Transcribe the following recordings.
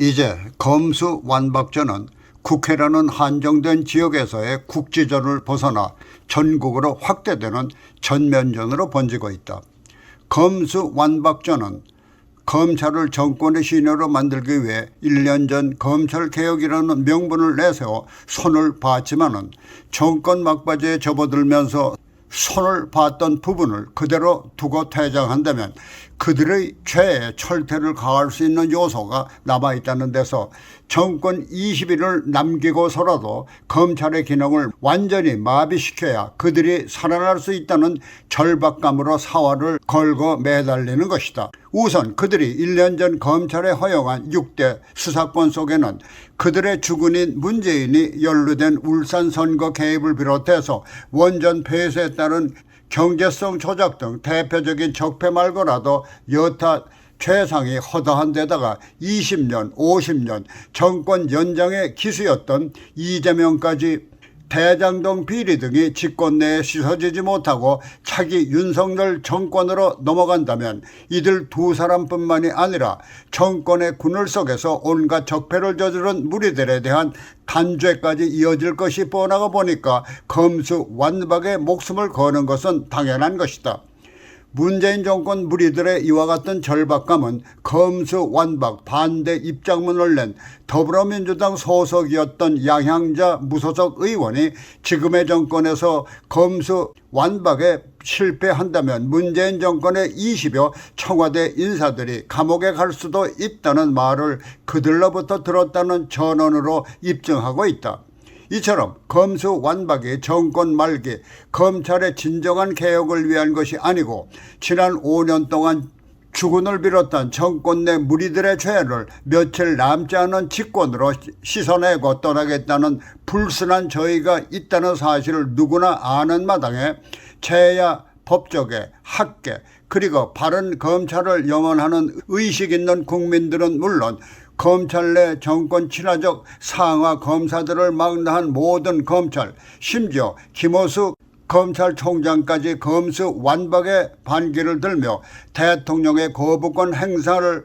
이제 검수완박전은 국회라는 한정된 지역에서의 국지전을 벗어나 전국으로 확대되는 전면전으로 번지고 있다. 검수완박전은 검찰을 정권의 시녀로 만들기 위해 1년 전 검찰개혁이라는 명분을 내세워 손을 봤지만은 정권 막바지에 접어들면서 손을 봤던 부분을 그대로 두고 퇴장한다면 그들의 죄에 철퇴를 가할 수 있는 요소가 남아있다는 데서 정권 20일을 남기고서라도 검찰의 기능을 완전히 마비시켜야 그들이 살아날 수 있다는 절박감으로 사활을 걸고 매달리는 것이다. 우선 그들이 1년 전 검찰에 허용한 6대 수사권 속에는 그들의 주군인 문재인이 연루된 울산 선거 개입을 비롯해서 원전 폐쇄에 따른 경제성 조작 등 대표적인 적폐 말고라도 여타 죄상이 허다한 데다가 20년, 50년 정권 연장의 기수였던 이재명까지 대장동 비리 등이 집권 내에 씻어지지 못하고 차기 윤석열 정권으로 넘어간다면 이들 두 사람뿐만이 아니라 정권의 군을 속에서 온갖 적폐를 저지른 무리들에 대한 단죄까지 이어질 것이 뻔하고 보니까 검수완박에 목숨을 거는 것은 당연한 것이다. 문재인 정권 무리들의 이와 같은 절박감은 검수완박 반대 입장문을 낸 더불어민주당 소속이었던 양향자 무소속 의원이 지금의 정권에서 검수완박에 실패한다면 문재인 정권의 20여 청와대 인사들이 감옥에 갈 수도 있다는 말을 그들로부터 들었다는 전언으로 입증하고 있다. 이처럼 검수완박이 정권 말기 검찰의 진정한 개혁을 위한 것이 아니고 지난 5년 동안 주군을 비롯한 정권 내 무리들의 죄를 며칠 남지 않은 직권으로 씻어내고 떠나겠다는 불순한 저의가 있다는 사실을 누구나 아는 마당에 제야 법조계, 학계 그리고 바른 검찰을 염원하는 의식 있는 국민들은 물론 검찰 내 정권 친화적 상하 검사들을 망라한 모든 검찰, 심지어 김호수 검찰총장까지 검수완박의 반기를 들며 대통령의 거부권 행사를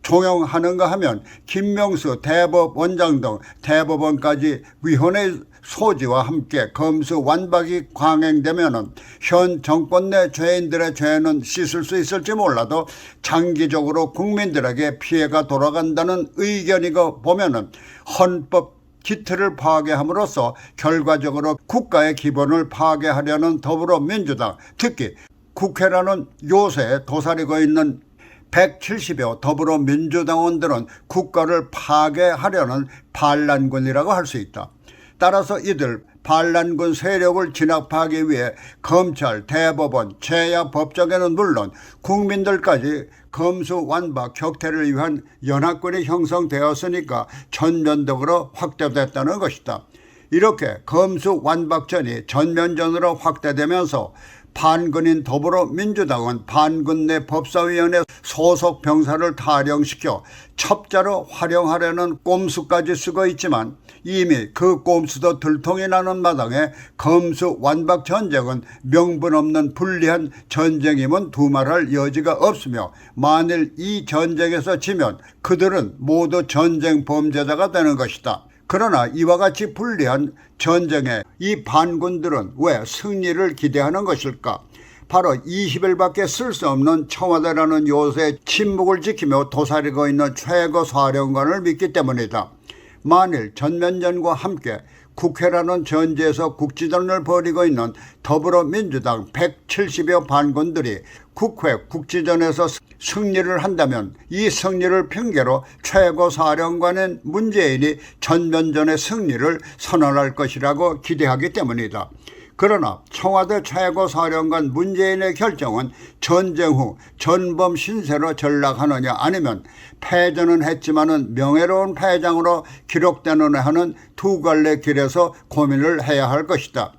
종용하는가 하면 김명수 대법원장 등 대법원까지 위헌의 소지와 함께 검수완박이 강행되면 현 정권 내 죄인들의 죄는 씻을 수 있을지 몰라도 장기적으로 국민들에게 피해가 돌아간다는 의견이고 보면 헌법 기틀을 파괴함으로써 결과적으로 국가의 기본을 파괴하려는 더불어민주당, 특히 국회라는 요새에 도사리고 있는 170여 더불어민주당원들은 국가를 파괴하려는 반란군이라고 할 수 있다. 따라서 이들 반란군 세력을 진압하기 위해 검찰, 대법원, 제야 법정에는 물론 국민들까지 검수완박 격퇴를 위한 연합군이 형성되었으니까 전면적으로 확대됐다는 것이다. 이렇게 검수완박전이 전면전으로 확대되면서 반군인 더불어민주당은 반군 내 법사위원회 소속 병사를 탈영시켜 첩자로 활용하려는 꼼수까지 쓰고 있지만 이미 그 꼼수도 들통이 나는 마당에 검수완박 전쟁은 명분 없는 불리한 전쟁임은 두말할 여지가 없으며 만일 이 전쟁에서 지면 그들은 모두 전쟁 범죄자가 되는 것이다. 그러나 이와 같이 불리한 전쟁에 이 반군들은 왜 승리를 기대하는 것일까? 바로 20일밖에 쓸 수 없는 청와대라는 요새의 침묵을 지키며 도사리고 있는 최고 사령관을 믿기 때문이다. 만일 전면전과 함께 국회라는 전제에서 국지전을 벌이고 있는 더불어민주당 170여 반군들이 국회 국지전에서 승리를 한다면 이 승리를 핑계로 최고사령관인 문재인이 전면전의 승리를 선언할 것이라고 기대하기 때문이다. 그러나 청와대 최고사령관 문재인의 결정은 전쟁 후 전범 신세로 전락하느냐 아니면 패전은 했지만은 명예로운 패장으로 기록되느냐 하는 두 갈래 길에서 고민을 해야 할 것이다.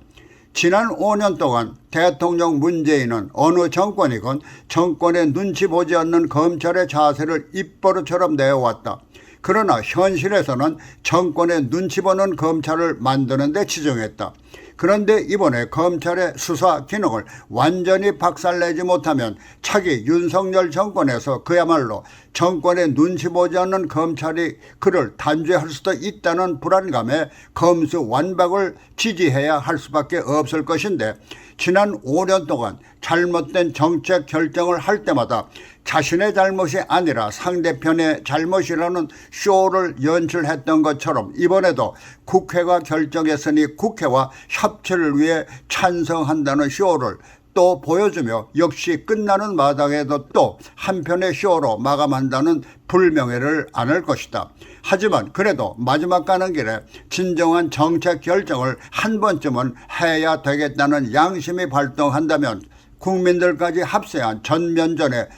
지난 5년 동안 대통령 문재인은 어느 정권이건 정권의 눈치 보지 않는 검찰의 자세를 입버릇처럼 내어왔다. 그러나 현실에서는 정권의 눈치 보는 검찰을 만드는 데 치중했다. 그런데 이번에 검찰의 수사 기능을 완전히 박살내지 못하면 차기 윤석열 정권에서 그야말로 정권의 눈치 보지 않는 검찰이 그를 단죄할 수도 있다는 불안감에 검수완박을 지지해야 할 수밖에 없을 것인데, 지난 5년 동안 잘못된 정책 결정을 할 때마다 자신의 잘못이 아니라 상대편의 잘못이라는 쇼를 연출했던 것처럼 이번에도 국회가 결정했으니 국회와 협치를 위해 찬성한다는 쇼를 또 보여주며 역시 끝나는 마당에도 또 한편의 쇼로 마감한다는 불명예를 안을 것이다. 하지만 그래도 마지막 가는 길에 진정한 정책 결정을 한 번쯤은 해야 되겠다는 양심이 발동한다면 국민들까지 합세한 전면전에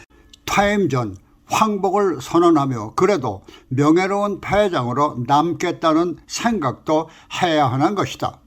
타임전 황복을 선언하며 그래도 명예로운 패장으로 남겠다는 생각도 해야 하는 것이다.